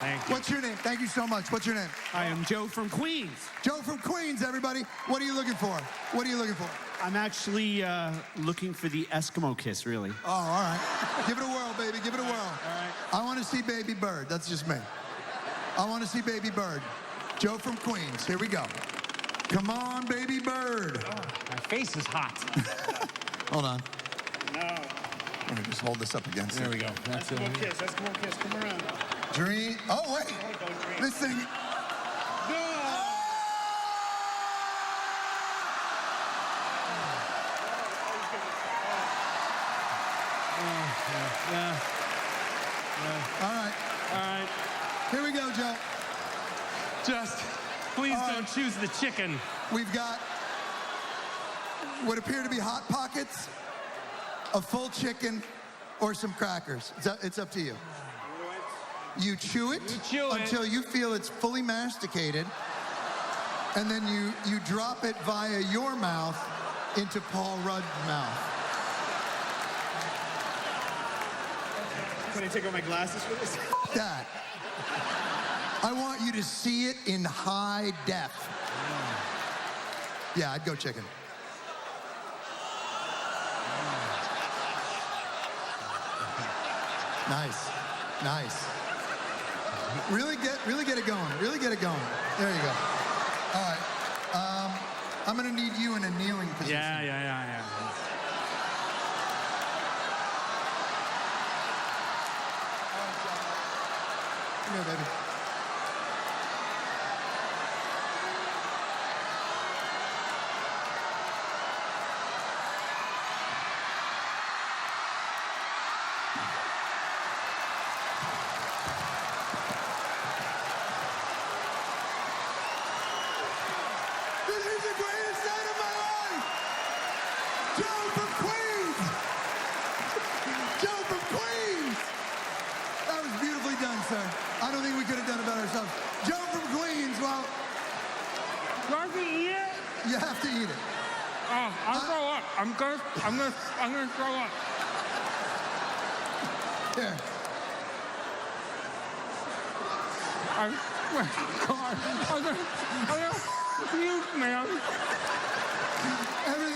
Thank you. What's your name? Thank you so much. What's your name? I am Joe from Queens. Joe from Queens, everybody. What are you looking for? What are you looking for? I'm actually looking for the Eskimo kiss, really. Oh, all right. Give it a whirl, baby. Give it a whirl. All right. I want to see Baby Bird. That's just me. I want to see Baby Bird. Joe from Queens. Here we go. Come on, Baby Bird. Oh, my face is hot. Hold on. No. Let me just hold this up against There it. we go. That's it. Eskimo kiss, Eskimo kiss. Come around. Dream. Oh, wait. Don't dream. This thing. Yeah. All right. All right. Here we go, Joe. Just, please don't choose the chicken. We've got what appear to be Hot Pockets, a full chicken, or some crackers. It's up to you. You chew it until you feel it's fully masticated, and then you drop it via your mouth into Paul Rudd's mouth. Can I take off my glasses for this? That. I want you to see it in high def. Yeah, I'd go chicken. Nice. Nice. Really get it going. Really get it going. There you go. All right. I'm gonna need you in a kneeling position. Yeah. Come here, baby. This is the greatest night of my life! Joe from Queens! Joe from Queens! That was beautifully done, sir. I don't think we could have done it better ourselves. Joe from Queens, well, Do I have to eat it? you have to eat it. Oh, I'll throw up. I'm gonna throw up. Here. God, I'm gonna puke, man. Everybody